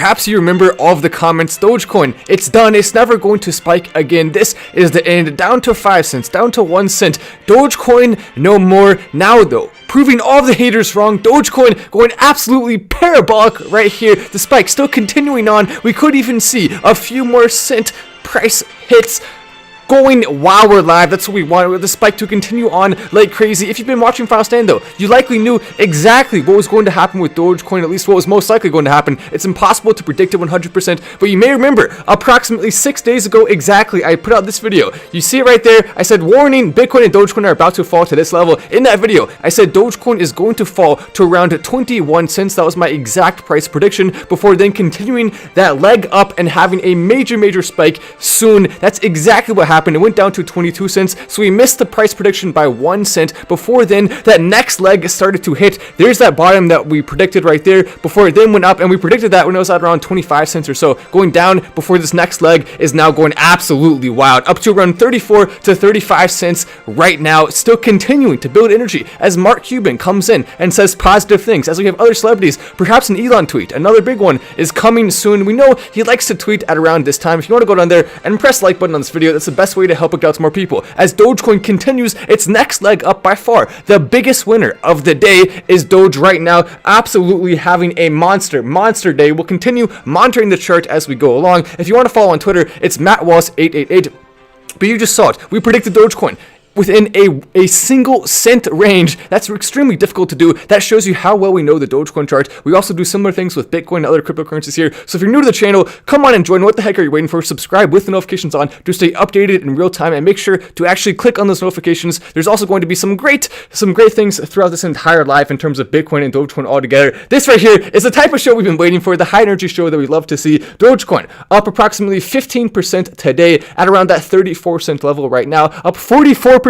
Perhaps you remember all of the comments, Dogecoin, it's done, it's never going to spike again, this is the end, down to 5 cents, down to 1 cent, Dogecoin no more. Now though, proving all of the haters wrong, Dogecoin going absolutely parabolic right here, the spike still continuing on, we could even see a few more cent price hits going while we're live. That's what we want, the spike to continue on like crazy. If you've been watching Final Stand though, you likely knew exactly what was going to happen with Dogecoin, at least what was most likely going to happen. It's impossible to predict it 100%, but you may remember approximately 6 days ago exactly, I put out this video. You see it right there. I said, warning, Bitcoin and Dogecoin are about to fall to this level. In that video, I said Dogecoin is going to fall to around 21 cents. That was my exact price prediction, before then continuing that leg up and having a major spike soon. That's exactly what happened. It went down to 22 cents, so we missed the price prediction by 1 cent. Before then, that next leg started to hit. There's that bottom that we predicted right there, before it then went up, and we predicted that when it was at around 25 cents or so, going down before this next leg is now going absolutely wild, up to around 34 to 35 cents right now, still continuing to build energy as Mark Cuban comes in and says positive things, as we have other celebrities, perhaps an Elon tweet, another big one is coming soon. We know he likes to tweet at around this time. If you want to go down there and press the like button on this video, that's the best way to help it out to more people, as Dogecoin continues its next leg up. By far the biggest winner of the day is Doge right now, absolutely having a monster day. We'll continue monitoring the chart as we go along. If you want to follow on Twitter, it's MattWallace888. But you just saw it, we predicted Dogecoin within a single cent range. That's extremely difficult to do. That shows you how well we know the Dogecoin chart. We also do similar things with Bitcoin and other cryptocurrencies here. So if you're new to the channel, come on and join. What the heck are you waiting for? Subscribe with the notifications on to stay updated in real time, and make sure to actually click on those notifications. There's also going to be some great things throughout this entire life in terms of Bitcoin and Dogecoin all together. This right here is the type of show we've been waiting for, the high energy show that we love to see. Dogecoin up approximately 15% today at around that 34 cent level right now, up 44%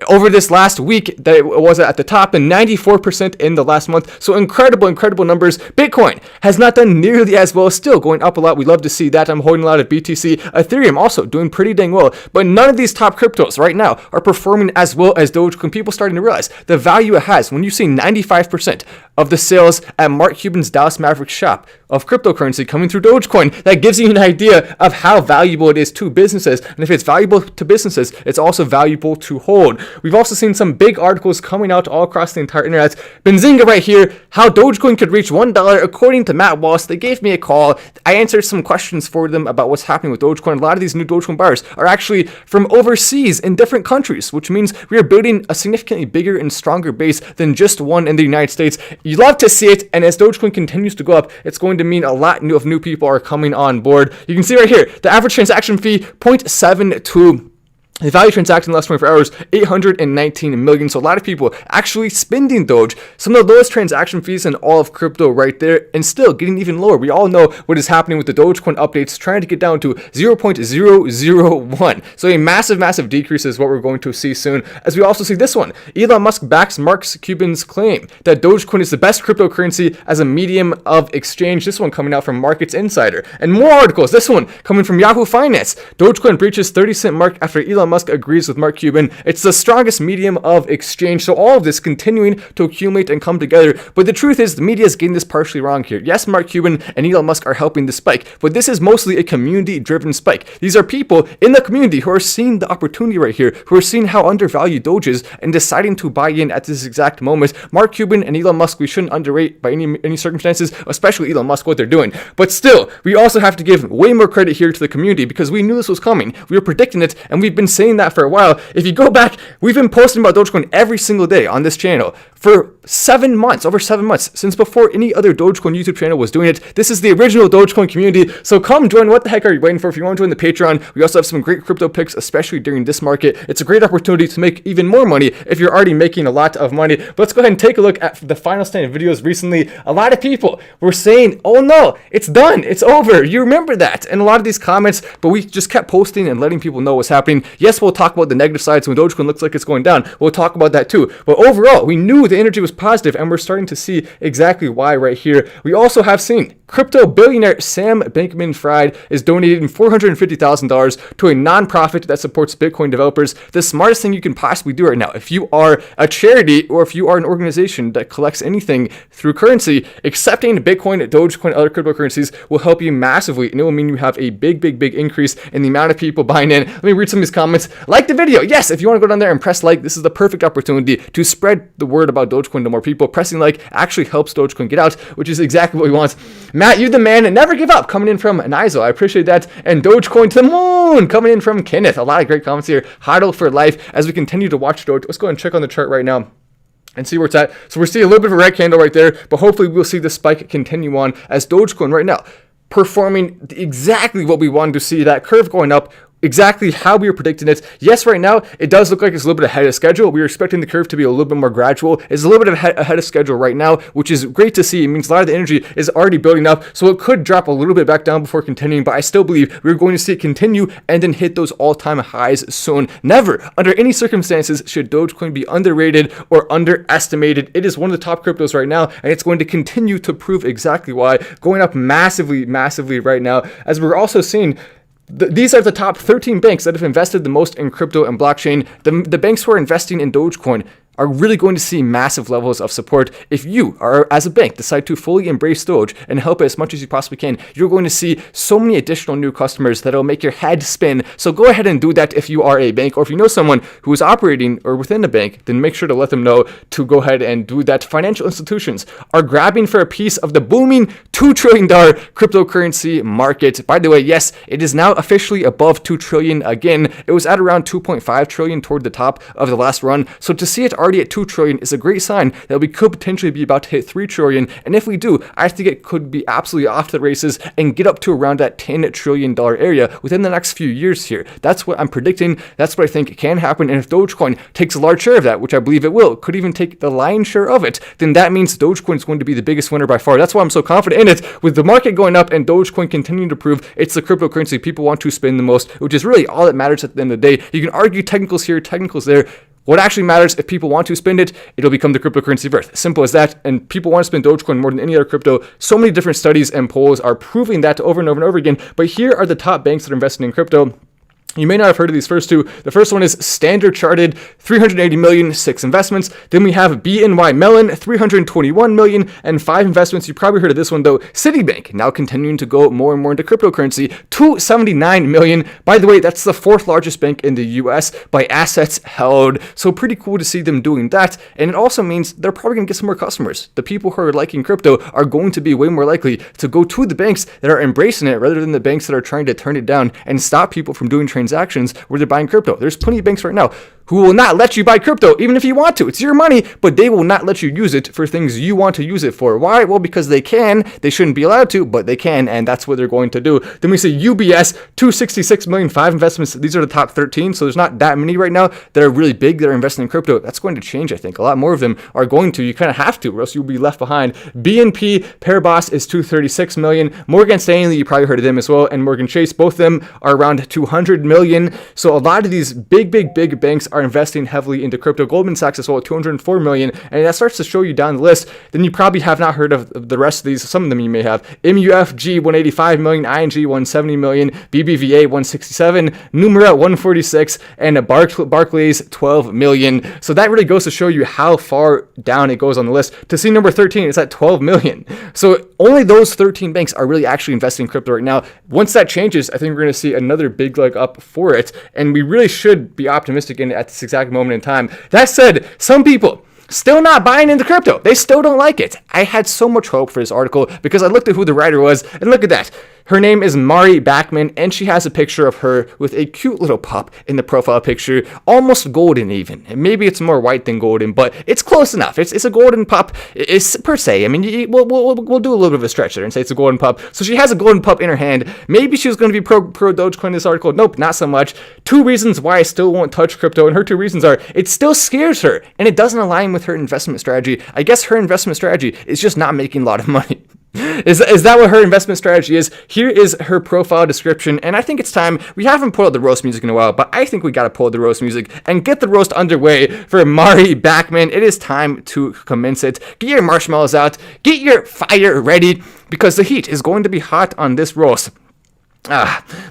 over this last week that it was at the top, and 94% in the last month. So incredible numbers. Bitcoin has not done nearly as well, still going up a lot. We love to see that. I'm holding a lot of BTC. Ethereum also doing pretty dang well, but none of these top cryptos right now are performing as well as Dogecoin. People starting to realize the value it has when you see 95% of the sales at Mark Cuban's Dallas Mavericks shop of cryptocurrency coming through Dogecoin. That gives you an idea of how valuable it is to businesses, and if it's valuable to businesses, it's also valuable to hold. We've also seen some big articles coming out all across the entire internet. Benzinga right here, how Dogecoin could reach $1 according to Matt Wallace. They gave me a call. I answered some questions for them about what's happening with Dogecoin. A lot of these new Dogecoin buyers are actually from overseas in different countries, which means we are building a significantly bigger and stronger base than just one in the United States. You love to see it, and as Dogecoin continues to go up, it's going to mean a lot of new people are coming on board. You can see right here, the average transaction fee, 0.72. The value transacted in the last 24 hours, 819 million. So a lot of people actually spending Doge. Some of the lowest transaction fees in all of crypto right there, and still getting even lower. We all know what is happening with the Dogecoin updates, trying to get down to 0.001. So a massive decrease is what we're going to see soon. As we also see this one, Elon Musk backs Mark Cuban's claim that Dogecoin is the best cryptocurrency as a medium of exchange. This one coming out from Markets Insider. And more articles, this one coming from Yahoo Finance. Dogecoin breaches 30-cent mark after Elon Musk agrees with Mark Cuban. It's the strongest medium of exchange. So all of this continuing to accumulate and come together. But the truth is, the media is getting this partially wrong here. Yes, Mark Cuban and Elon Musk are helping the spike, but this is mostly a community-driven spike. These are people in the community who are seeing the opportunity right here, who are seeing how undervalued Doge is and deciding to buy in at this exact moment. Mark Cuban and Elon Musk, we shouldn't underrate by any circumstances, especially Elon Musk, what they're doing. But still, we also have to give way more credit here to the community, because we knew this was coming. We were predicting it, and we've been saying that for a while. If you go back, we've been posting about Dogecoin every single day on this channel for 7 months, over 7 months, since before any other Dogecoin YouTube channel was doing it. This is the original Dogecoin community, so come join. What the heck are you waiting for? If you want to join the Patreon, we also have some great crypto picks, especially during this market. It's a great opportunity to make even more money if you're already making a lot of money. But let's go ahead and take a look at the Final Stand videos recently. A lot of people were saying, oh no, it's done, it's over. You remember that, and a lot of these comments, but we just kept posting and letting people know what's happening. Yes, we'll talk about the negative sides when Dogecoin looks like it's going down. We'll talk about that too. But overall, we knew the energy was positive, and we're starting to see exactly why right here. We also have seen Crypto billionaire Sam Bankman-Fried is donating $450,000 to a nonprofit that supports Bitcoin developers. The smartest thing you can possibly do right now, if you are a charity or if you are an organization that collects anything through currency, accepting Bitcoin, Dogecoin, other cryptocurrencies will help you massively, and it will mean you have a big increase in the amount of people buying in. Let me read some of these comments. Like the video. Yes, if you want to go down there and press like, this is the perfect opportunity to spread the word about Dogecoin to more people. Pressing like actually helps Dogecoin get out, which is exactly what we want. Matt, you the man, and never give up, coming in from Nizo. I appreciate that. And Dogecoin to the moon, coming in from Kenneth. A lot of great comments here. Hodl for life as we continue to watch Doge. Let's go and check on the chart right now and see where it's at. So we're seeing a little bit of a red candle right there, but hopefully we'll see the spike continue on as Dogecoin right now performing exactly what we wanted to see, that curve going up, exactly how we were predicting it. Yes, right now, it does look like it's a little bit ahead of schedule. We were expecting the curve to be a little bit more gradual. It's a little bit ahead of schedule right now, which is great to see. It means a lot of the energy is already building up, so it could drop a little bit back down before continuing, but I still believe we're going to see it continue and then hit those all-time highs soon. Never, under any circumstances, should Dogecoin be underrated or underestimated. It is one of the top cryptos right now, and it's going to continue to prove exactly why, going up massively right now, as we're also seeing these are the top 13 banks that have invested the most in crypto and blockchain. The banks who are investing in Dogecoin are really going to see massive levels of support. If you are, as a bank, decide to fully embrace Doge and help it as much as you possibly can, you're going to see so many additional new customers that will make your head spin. So go ahead and do that if you are a bank, or if you know someone who is operating or within a bank, then make sure to let them know to go ahead and do that. Financial institutions are grabbing for a piece of the booming $2 trillion cryptocurrency market. By the way, yes, it is now officially above 2 trillion again. It was at around 2.5 trillion toward the top of the last run. So to see it already at 2 trillion is a great sign that we could potentially be about to hit 3 trillion. And if we do, I think it could be absolutely off the races and get up to around that $10 trillion area within the next few years here. That's what I'm predicting. That's what I think can happen. And if Dogecoin takes a large share of that, which I believe it will, could even take the lion's share of it, then that means Dogecoin is going to be the biggest winner by far. That's why I'm so confident in it. With the market going up and Dogecoin continuing to prove it's the cryptocurrency people want to spend the most, which is really all that matters at the end of the day. You can argue technicals here, technicals there. What actually matters, if people want to spend it, it'll become the cryptocurrency of Earth. Simple as that. And people want to spend Dogecoin more than any other crypto. So many different studies and polls are proving that over and over and over again. But here are the top banks that are investing in crypto. You may not have heard of these first two. The first one is Standard Chartered, 380 million, 6 investments. Then we have BNY Mellon, 321 million, and 5 investments. You probably heard of this one though. Citibank, now continuing to go more and more into cryptocurrency, 279 million. By the way, that's the 4th largest bank in the US by assets held. So pretty cool to see them doing that. And it also means they're probably going to get some more customers. The people who are liking crypto are going to be way more likely to go to the banks that are embracing it rather than the banks that are trying to turn it down and stop people from doing transactions where they're buying crypto. There's plenty of banks right now who will not let you buy crypto, even if you want to. It's your money, but they will not let you use it for things you want to use it for. Why? Well, because they can. They shouldn't be allowed to, but they can, and that's what they're going to do. Then we see UBS, 266 million, 5 investments. These are the top 13, so there's not that many right now that are really big that are investing in crypto. That's going to change, I think. A lot more of them are going to. You kind of have to, or else you'll be left behind. BNP Paribas is 236 million. Morgan Stanley, you probably heard of them as well, and Morgan Chase, both of them are around 200 million. So a lot of these big banks are investing heavily into crypto. Goldman Sachs as well, 204 million, and that starts to show you down the list. Then you probably have not heard of the rest of these. Some of them you may have. MUFG 185 million, ING 170 million, BBVA 167, Numera 146, and Barclays 12 million. So that really goes to show you how far down it goes on the list. To see number 13, it's at 12 million. So only those 13 banks are really actually investing in crypto right now. Once that changes, I think we're going to see another big leg up for it, and we really should be optimistic in it at this exact moment in time. That said, some people still not buying into crypto. They still don't like it. I had so much hope for this article because I looked at who the writer was, and look at that. Her name is Mari Backman, and she has a picture of her with a cute little pup in the profile picture, almost golden even. Maybe it's more white than golden, but it's close enough. It's a golden pup. It's per se. I mean, we'll do a little bit of a stretch there and say it's a golden pup. So she has a golden pup in her hand. Maybe she was going to be pro Dogecoin in this article. Nope, not so much. 2 reasons why I still won't touch crypto, and her 2 reasons are it still scares her, and it doesn't align with her investment strategy. I guess her investment strategy is just not making a lot of money. Is that what her investment strategy is? Here is her profile description, and I think it's time. We haven't pulled out the roast music in a while, but I think we got to pull the roast music and get the roast underway for Mari Backman. It is time to commence it. Get your marshmallows out. Get your fire ready. because the heat is going to be hot on this roast.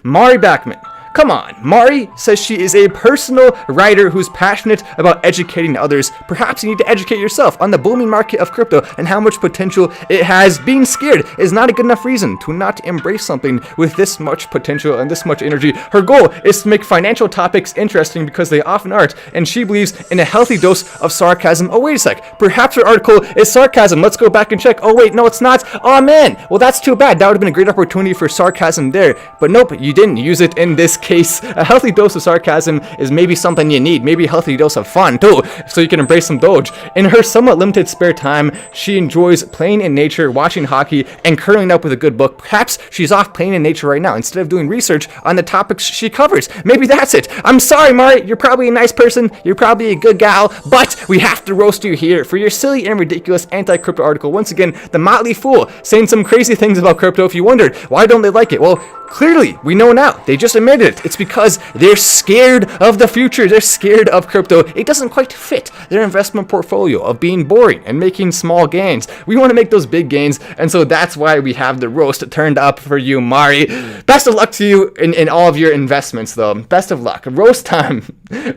Mari Backman. Come on, Mari says she is a personal writer who's passionate about educating others. Perhaps you need to educate yourself on the booming market of crypto and how much potential it has. Being scared is not a good enough reason to not embrace something with this much potential and this much energy. Her goal is to make financial topics interesting because they often aren't, and she believes in a healthy dose of sarcasm. Oh, wait a sec. Perhaps her article is sarcasm. Let's go back and check. Oh, wait, no, it's not. Oh, man. Well, that's too bad. That would have been a great opportunity for sarcasm there. But nope, you didn't use it in this case. A healthy dose of sarcasm is maybe something you need, maybe a healthy dose of fun too, so you can embrace some Doge. In her somewhat limited spare time, she enjoys playing in nature, watching hockey, and curling up with a good book. Perhaps she's off playing in nature right now instead of doing research on the topics she covers. Maybe that's it. I'm sorry, Mari, you're probably a nice person, you're probably a good gal, but we have to roast you here for your silly and ridiculous anti-crypto article. Once again, the Motley Fool saying some crazy things about crypto. If you wondered, why don't they like it? Well, clearly, we know now. They just admitted it. It's because they're scared of the future. They're scared of crypto. It doesn't quite fit their investment portfolio of being boring and making small gains. We want to make those big gains, and so that's why we have the roast turned up for you, Mari. Best of luck to you in all of your investments, though. Best of luck. Roast time.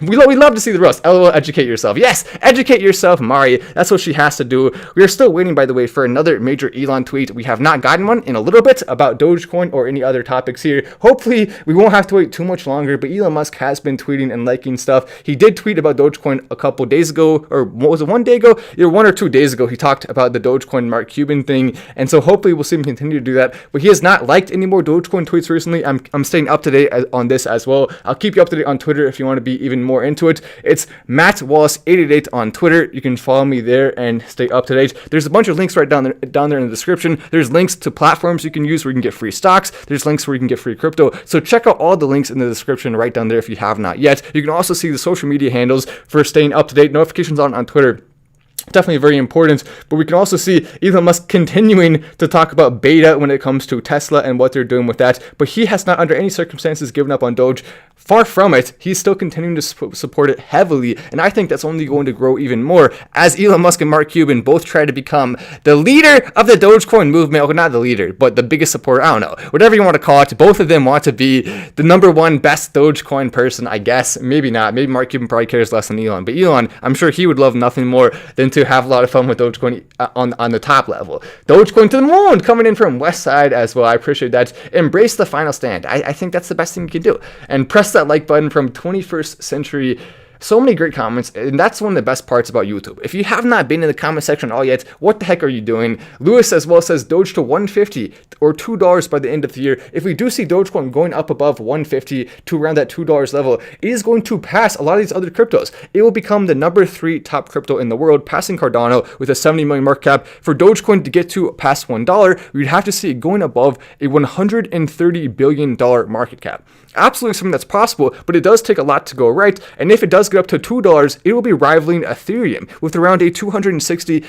We love to see the roast. LOL, educate yourself. Yes, educate yourself, Mari. That's what she has to do. We are still waiting, by the way, for another major Elon tweet. We have not gotten one in a little bit about Dogecoin or any other topics here. Hopefully, we won't have to wait too much longer, but Elon Musk has been tweeting and liking stuff. He did tweet about Dogecoin a couple days ago, or what was it, 1 day ago? Either 1 or 2 days ago, he talked about the Dogecoin Mark Cuban thing, and so hopefully we'll see him continue to do that. But he has not liked any more Dogecoin tweets recently. I'm staying up to date on this as well. I'll keep you up to date on Twitter if you want to be even more into it. It's Matt Wallace 888 on Twitter. You can follow me there and stay up to date. There's a bunch of links right down there in the description. There's links to platforms you can use where you can get free stocks. There's links where you can get free crypto. So check out all the links in the description right down there if you have not yet. You can also see the social media handles for staying up to date. Notifications on Twitter. Definitely very important, but we can also see Elon Musk continuing to talk about beta when it comes to Tesla and what they're doing with that, but he has not under any circumstances given up on Doge. Far from it, he's still continuing to support it heavily, and I think that's only going to grow even more as Elon Musk and Mark Cuban both try to become the leader of the Dogecoin movement. Well, not the leader, but the biggest supporter. I don't know, whatever you want to call it. Both of them want to be the #1 best Dogecoin person, I guess. Maybe not. Maybe Mark Cuban probably cares less than Elon, but Elon, I'm sure he would love nothing more than to have a lot of fun with Dogecoin on the top level. Dogecoin to the moon, coming in from West Side as well. I appreciate that. Embrace the final stand. I think that's the best thing you can do. And press that like button from 21st Century. So many great comments, and that's one of the best parts about YouTube. If you have not been in the comment section at all yet, what the heck are you doing? Lewis as well says Doge to 150 or $2 by the end of the year. If we do see Dogecoin going up above 150 to around that $2 level, it is going to pass a lot of these other cryptos. It will become the #3 top crypto in the world, passing Cardano with a 70 million market cap. For Dogecoin to get to past $1, we'd have to see it going above a $130 billion market cap. Absolutely something that's possible, but it does take a lot to go right, and if it does get up to $2, it will be rivaling Ethereum with around a $260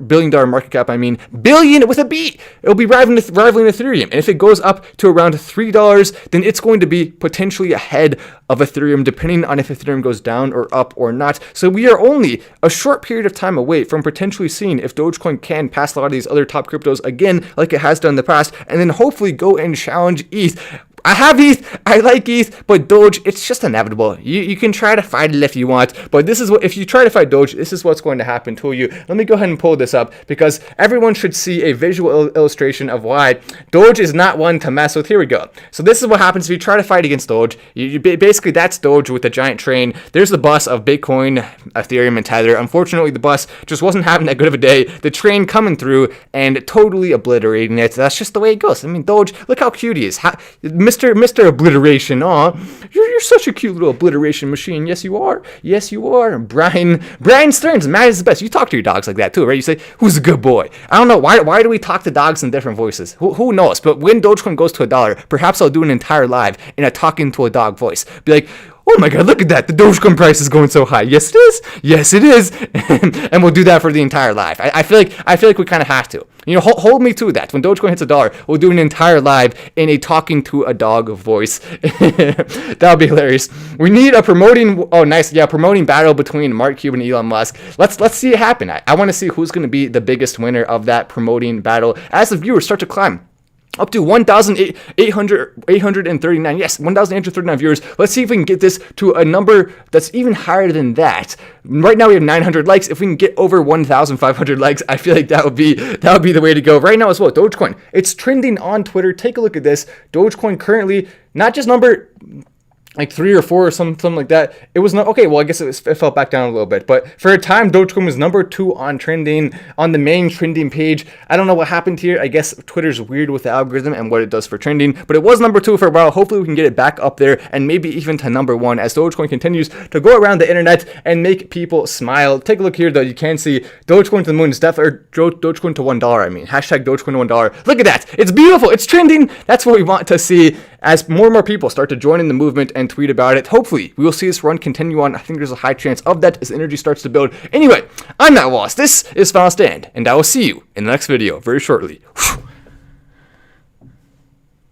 billion market cap. I mean, billion with a B. It'll be rivaling Ethereum, and if it goes up to around $3, then it's going to be potentially ahead of Ethereum, depending on if Ethereum goes down or up or not. So we are only a short period of time away from potentially seeing if Dogecoin can pass a lot of these other top cryptos again, like it has done in the past, and then hopefully go and challenge ETH. I have ETH, I like ETH, but Doge, it's just inevitable. You can try to fight it if you want, but this is what, if you try to fight Doge, this is what's going to happen to you. Let me go ahead and pull this up, because everyone should see a visual illustration of why Doge is not one to mess with. Here we go. So this is what happens if you try to fight against Doge. Basically, that's Doge with a giant train. There's the bus of Bitcoin, Ethereum, and Tether. Unfortunately, the bus just wasn't having that good of a day. The train coming through and totally obliterating it. That's just the way it goes. I mean, Doge, look how cute he is. Mr. Obliteration, you're such a cute little obliteration machine. Yes, you are. Yes, you are. Brian Stearns, Matt is the best. You talk to your dogs like that too, right? You say, who's a good boy? I don't know. Why do we talk to dogs in different voices? Who knows? But when Dogecoin goes to $1, perhaps I'll do an entire live in a talking to a dog voice. Be like, Oh my god, look at that. The Dogecoin price is going so high. Yes, it is. Yes, it is. And we'll do that for the entire live. I feel like we kind of have to. You know, hold me to that. When Dogecoin hits $1, we'll do an entire live in a talking to a dog voice. That would be hilarious. We need a promoting battle between Mark Cuban and Elon Musk. Let's see it happen. I want to see who's going to be the biggest winner of that promoting battle as the viewers start to climb up to 1,839. Yes, 1,839 viewers. Let's see if we can get this to a number that's even higher than that. Right now we have 900 likes. If we can get over 1,500 likes, I feel like that would be the way to go. Right now as well, Dogecoin. It's trending on Twitter. Take a look at this. Dogecoin currently not just number like 3 or 4 or something like that. It was not okay. Well, I guess it fell back down a little bit, but for a time, Dogecoin was number 2 on trending on the main trending page. I don't know what happened here. I guess Twitter's weird with the algorithm and what it does for trending, but it was number 2 for a while. Hopefully, we can get it back up there and maybe even to number 1 as Dogecoin continues to go around the internet and make people smile. Take a look here, though. You can see Dogecoin to the moon is definitely Dogecoin to $1. I mean, hashtag Dogecoin to $1. Look at that. It's beautiful. It's trending. That's what we want to see as more and more people start to join in the movement and tweet about it. Hopefully, we will see this run continue on. I think there's a high chance of that as energy starts to build. Anyway, I'm Matt Wallace. This is Final Stand, and I will see you in the next video very shortly.